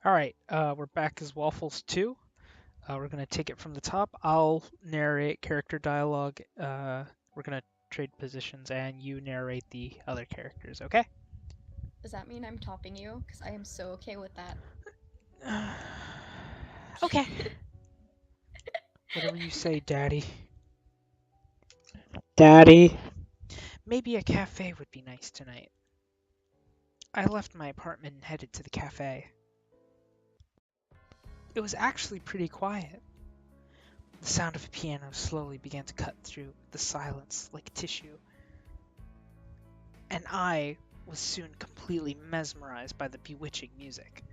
Alright, we're back as Waffles 2. We're going to take it from the top. I'll narrate character dialogue. We're going to trade positions, and you narrate the other characters, okay? Does that mean I'm topping you? Because I am so okay with that. Okay. Whatever you say, Daddy. Daddy. Maybe a cafe would be nice tonight. I left my apartment and headed to the cafe. It was actually pretty quiet. The sound of a piano slowly began to cut through the silence like tissue, and I was soon completely mesmerized by the bewitching music.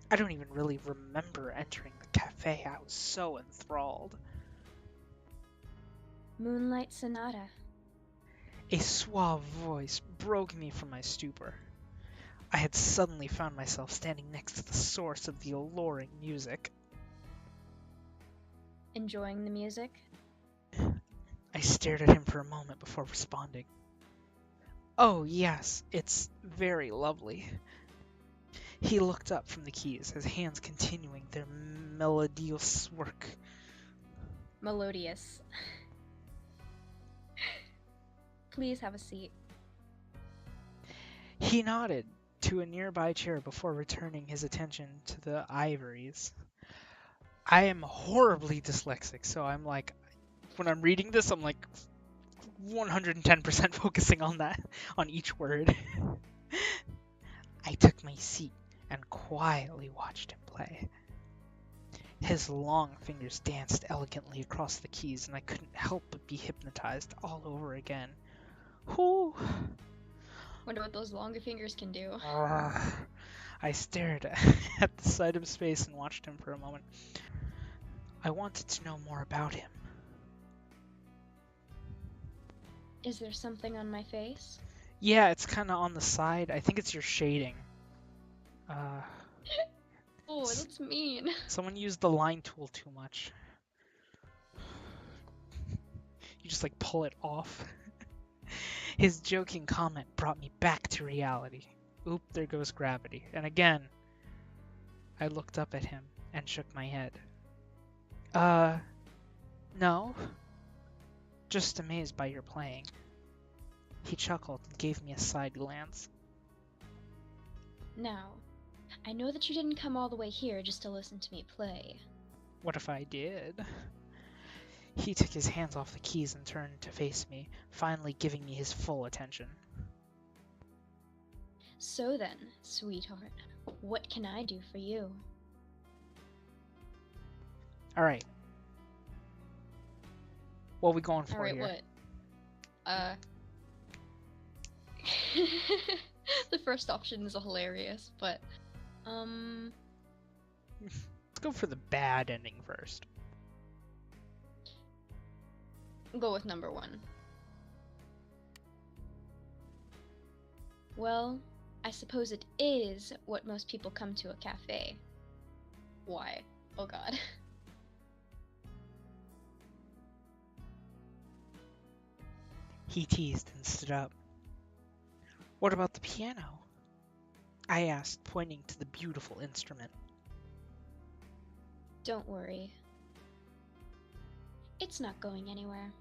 I don't even really remember entering the cafe. I was so enthralled. Moonlight Sonata. A suave voice broke me from my stupor. I had suddenly found myself standing next to the source of the alluring music. Enjoying the music? I stared at him for a moment before responding. Oh, yes, it's very lovely. He looked up from the keys, his hands continuing their melodious work. Melodious. Please have a seat. He nodded to a nearby chair before returning his attention to the ivories. I am horribly dyslexic, so I'm like, when I'm reading this, I'm like 110% focusing on that, on each word. I took my seat and quietly watched him play. His long fingers danced elegantly across the keys, and I couldn't help but be hypnotized all over again. Whew. Wonder what those longer fingers can do. I stared at the sight of space and watched him for a moment. I wanted to know more about him. Is there something on my face? Yeah, it's kind of on the side. I think it's your shading. Oh, that's mean. Someone used the line tool too much. You just like pull it off. His joking comment brought me back to reality. Oop, there goes gravity. And again, I looked up at him and shook my head. No. Just amazed by your playing. He chuckled and gave me a side glance. Now, I know that you didn't come all the way here just to listen to me play. What if I did? He took his hands off the keys and turned to face me, finally giving me his full attention. So then, sweetheart, what can I do for you? Alright. What are we going for Alright, here? what? The first option is hilarious, but, Let's go for the bad ending first. go with number one. Well, I suppose it is what most people come to a cafe. Why? Oh god. He teased and stood up. What about the piano? I asked, pointing to the beautiful instrument. Don't worry. It's not going anywhere.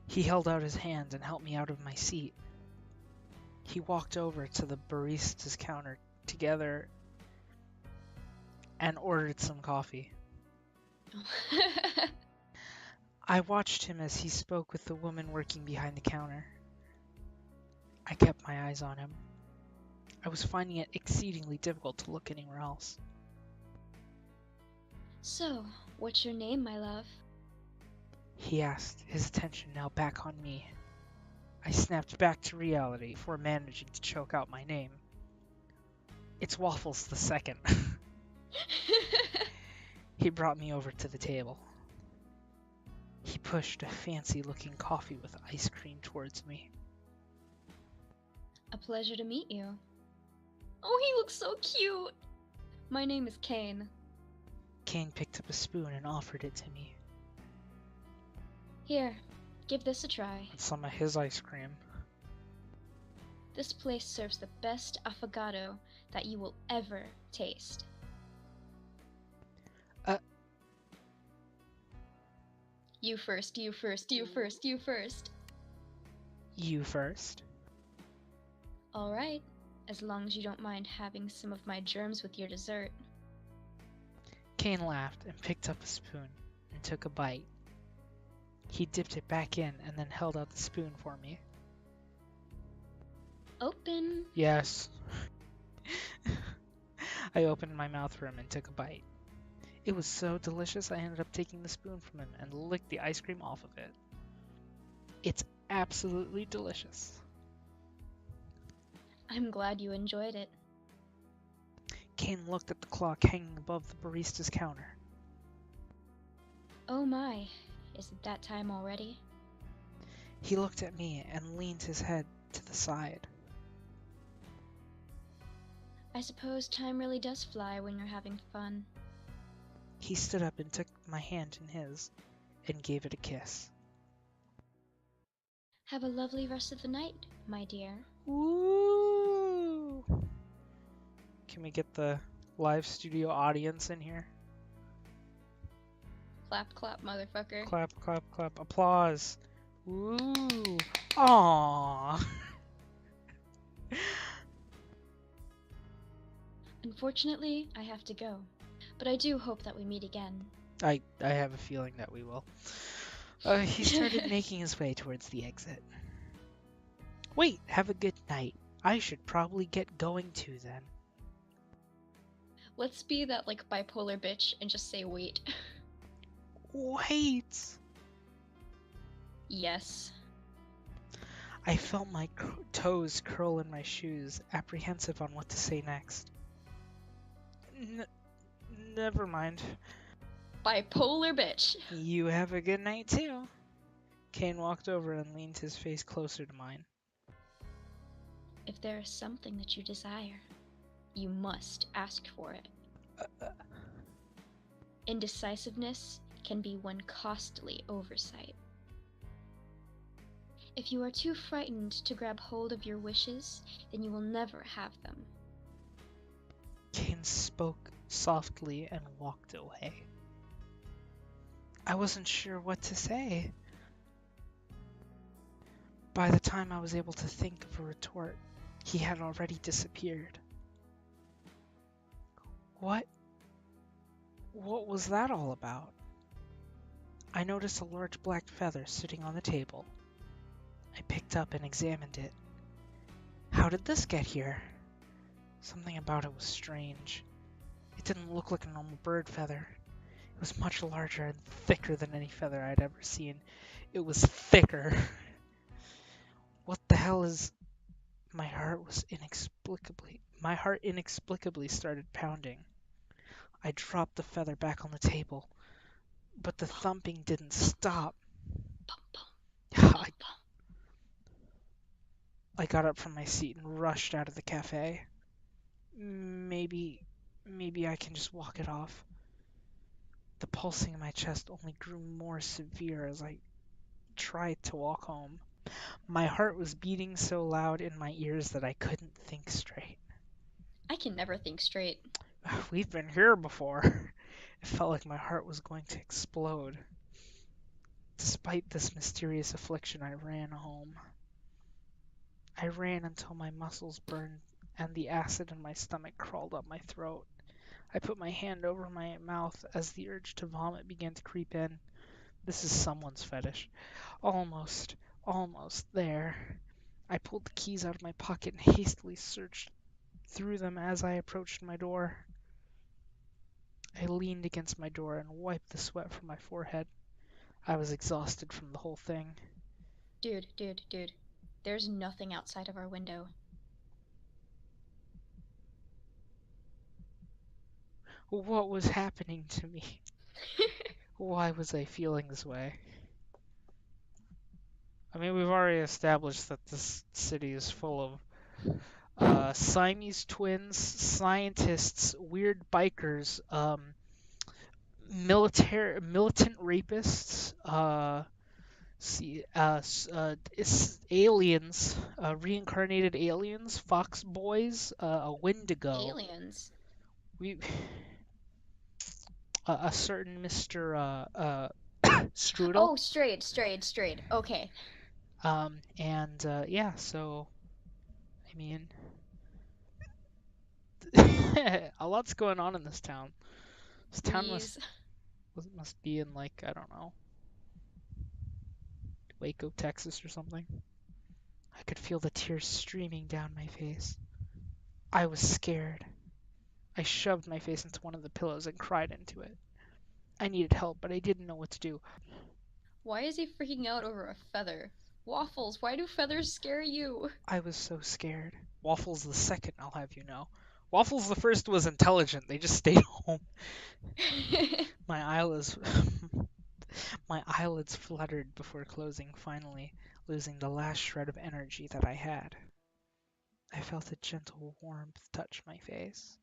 He held out his hand and helped me out of my seat. He walked over to the barista's counter together and ordered some coffee. I watched him as he spoke with the woman working behind the counter. I kept my eyes on him. I was finding it exceedingly difficult to look anywhere else. So, what's your name, my love? He asked, his attention now back on me. I snapped back to reality before managing to choke out my name. It's Waffles the Second. He brought me over to the table. He pushed a fancy-looking coffee with ice cream towards me. A pleasure to meet you. Oh, he looks so cute! My name is Kane. Kane picked up a spoon and offered it to me. Here, give this a try. And some of his ice cream. This place serves the best affogato that you will ever taste. Uh. You first, you first, you first, you first. You first. All right, as long as you don't mind having some of my germs with your dessert. Kane laughed and picked up a spoon and took a bite. He dipped it back in and then held out the spoon for me. Open. Yes. I opened my mouth for him and took a bite. It was so delicious I ended up taking the spoon from him and licked the ice cream off of it. It's absolutely delicious. I'm glad you enjoyed it. Kane looked at the clock hanging above the barista's counter. Oh my, is it that time already? He looked at me and leaned his head to the side. I suppose time really does fly when you're having fun. He stood up and took my hand in his and gave it a kiss. Have a lovely rest of the night, my dear. Woo! Can we get the live studio audience in here? Clap, clap, motherfucker. Clap, clap, clap. Applause. Woo! Aww. Unfortunately, I have to go, but I do hope that we meet again. I have a feeling that we will. He started making his way towards the exit. Wait, have a good night. I should probably get going too then. Let's be that like bipolar bitch and just say wait. Wait! Yes. I felt my toes curl in my shoes, apprehensive on what to say next. Never mind. Bipolar bitch. You have a good night too. Kane walked over and leaned his face closer to mine. If there is something that you desire, you must ask for it. Indecisiveness can be one costly oversight. If you are too frightened to grab hold of your wishes, then you will never have them. Kane spoke softly and walked away. I wasn't sure what to say. By the time I was able to think of a retort, he had already disappeared. What was that all about? I noticed a large black feather sitting on the table. I picked up and examined it. How did this get here? Something about it was strange. It didn't look like a normal bird feather. It was much larger and thicker than any feather I'd ever seen. It was thicker. What the hell is... My heart inexplicably started pounding. I dropped the feather back on the table, but the thumping didn't stop. I got up from my seat and rushed out of the cafe. Maybe I can just walk it off. The pulsing in my chest only grew more severe as I tried to walk home. My heart was beating so loud in my ears that I couldn't think straight. I can never think straight. We've been here before. It felt like my heart was going to explode. Despite this mysterious affliction, I ran home. I ran until my muscles burned and the acid in my stomach crawled up my throat. I put my hand over my mouth as the urge to vomit began to creep in. This is someone's fetish. Almost there. I pulled the keys out of my pocket and hastily searched through them as I approached my door. I leaned against my door and wiped the sweat from my forehead. I was exhausted from the whole thing. Dude. There's nothing outside of our window. What was happening to me? Why was I feeling this way? I mean, we've already established that this city is full of Siamese twins, scientists, weird bikers, militant rapists, See, it's aliens, reincarnated aliens, fox boys, a Wendigo. Aliens. We, a certain Mr. Strudel. Oh, strayed. Okay. And yeah, so I mean, a lot's going on in this town. This town Please. must be in like I don't know, Waco, Texas or something. I could feel the tears streaming down my face. I was scared. I shoved my face into one of the pillows and cried into it. I needed help, but I didn't know what to do. Why is he freaking out over a feather? Waffles, why do feathers scare you? I was so scared. Waffles the second, I'll have you know. Waffles the first was intelligent. They just stayed home. My eyelids my eyelids fluttered before closing, finally losing the last shred of energy that I had. I felt a gentle warmth touch my face.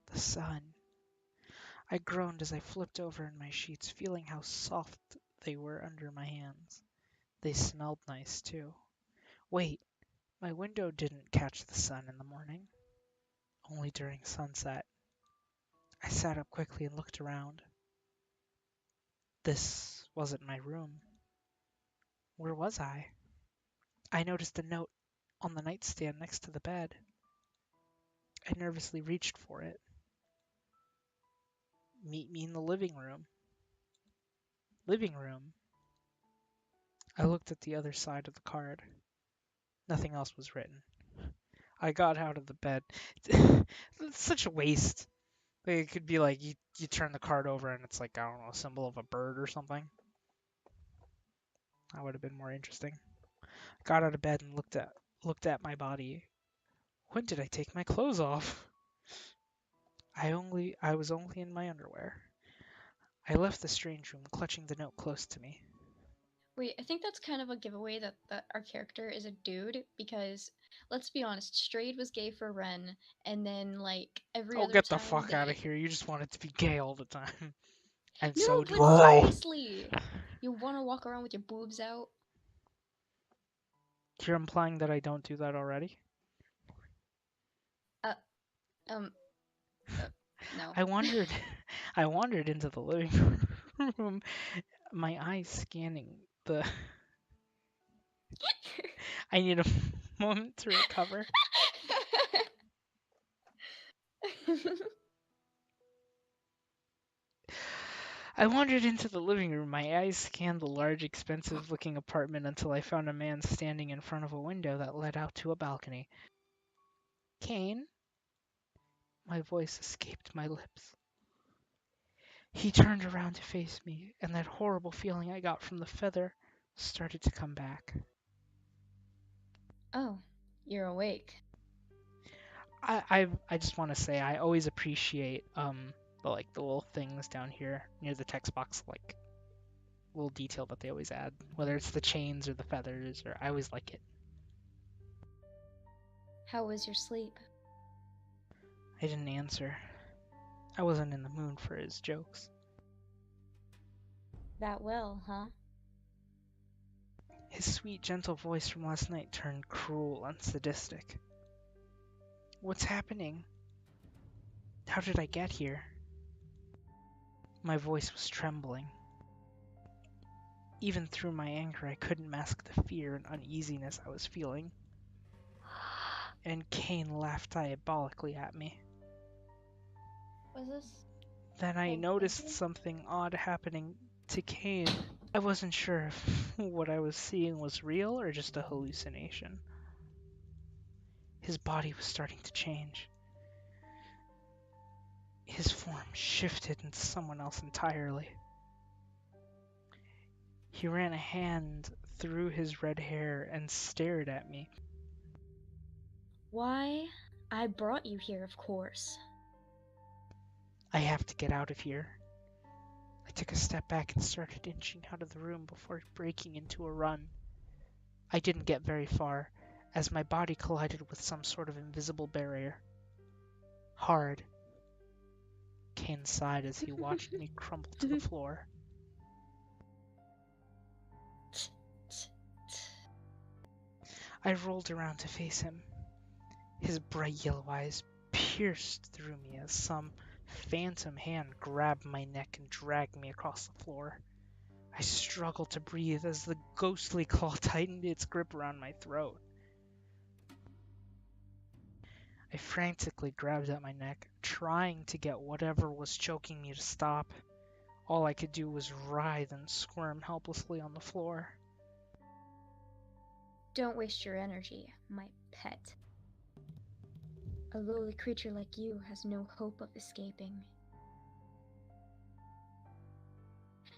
The sun. I groaned as I flipped over in my sheets, feeling how soft they were under my hands. They smelled nice, too. Wait, my window didn't catch the sun in the morning, only during sunset. I sat up quickly and looked around. This wasn't my room. Where was I? I noticed a note on the nightstand next to the bed. I nervously reached for it. Meet me in the living room. Living room? I looked at the other side of the card. Nothing else was written. I got out of the bed. It's such a waste. Like, it could be like you turn the card over and it's like, I don't know, a symbol of a bird or something. That would have been more interesting. I got out of bed and looked at my body. When did I take my clothes off? I was only in my underwear. I left the strange room, clutching the note close to me. Wait, I think that's kind of a giveaway that our character is a dude because let's be honest, Strayed was gay for Ren, and then like every Oh, other get the time fuck out of they. here. You just want it to be gay all the time. And No, so do but I. seriously, you want to walk around with your boobs out? You're implying that I don't do that already? Uh, um, no. I wandered I wandered into the living room, my eyes scanning the I need a moment to recover. I wandered into the living room. My eyes scanned the large, expensive-looking apartment until I found a man standing in front of a window that led out to a balcony. Kane? My voice escaped my lips. He turned around to face me, and that horrible feeling I got from the feather started to come back. Oh, you're awake. I just want to say I always appreciate the little things down here near the text box, like little detail that they always add, whether it's the chains or the feathers, or I always like it. How was your sleep? I didn't answer. I wasn't in the mood for his jokes. That well, huh? His sweet, gentle voice from last night turned cruel and sadistic. What's happening? How did I get here? My voice was trembling. Even through my anger, I couldn't mask the fear and uneasiness I was feeling. And Kane laughed diabolically at me. Was this Then I called noticed thinking? something odd happening to Kane. I wasn't sure if what I was seeing was real or just a hallucination. His body was starting to change. His form shifted into someone else entirely. He ran a hand through his red hair and stared at me. Why? I brought you here, of course. I have to get out of here. I took a step back and started inching out of the room before breaking into a run. I didn't get very far, as my body collided with some sort of invisible barrier. Hard. Kane sighed as he watched me crumble to the floor. I rolled around to face him. His bright yellow eyes pierced through me as some phantom hand grabbed my neck and dragged me across the floor. I struggled to breathe as the ghostly claw tightened its grip around my throat. I frantically grabbed at my neck, trying to get whatever was choking me to stop. All I could do was writhe and squirm helplessly on the floor. Don't waste your energy, my pet. A lowly creature like you has no hope of escaping.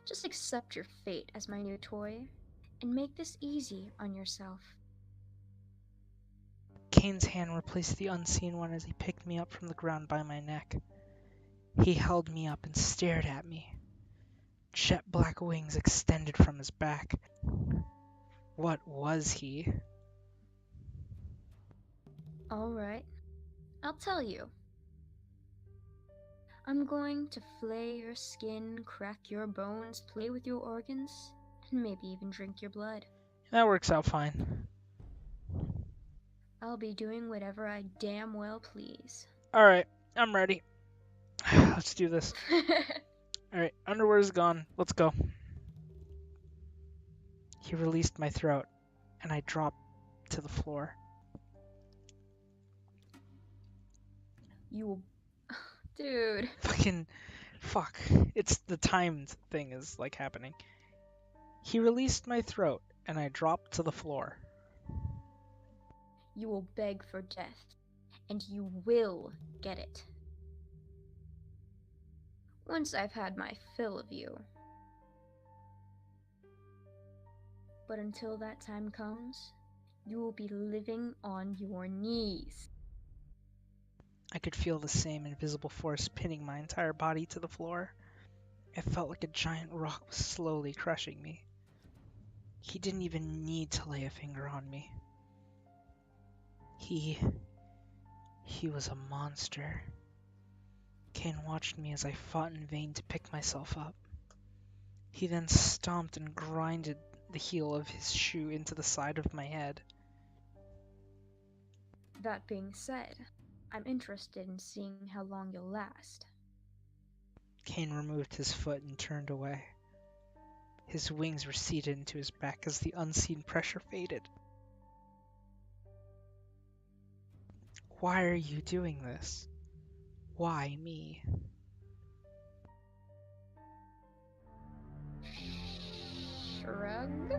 Just accept your fate as my new toy, and make this easy on yourself. Kane's hand replaced the unseen one as he picked me up from the ground by my neck. He held me up and stared at me. Jet black wings extended from his back. What was he? Alright, I'll tell you. I'm going to flay your skin, crack your bones, play with your organs, and maybe even drink your blood. That works out fine. I'll be doing whatever I damn well please. Alright, I'm ready. Let's do this. Alright, underwear's gone. Let's go. He released my throat, and I dropped to the floor. You will... Dude. Fuck. It's the timed thing is, like, happening. He released my throat, and I dropped to the floor. You will beg for death, and you will get it. Once I've had my fill of you. But until that time comes, you will be living on your knees. I could feel the same invisible force pinning my entire body to the floor. It felt like a giant rock was slowly crushing me. He didn't even need to lay a finger on me. He was a monster. Kane watched me as I fought in vain to pick myself up. He then stomped and grinded the heel of his shoe into the side of my head. That being said, I'm interested in seeing how long you'll last. Kane removed his foot and turned away. His wings receded into his back as the unseen pressure faded. Why are you doing this? Why me? Shrug?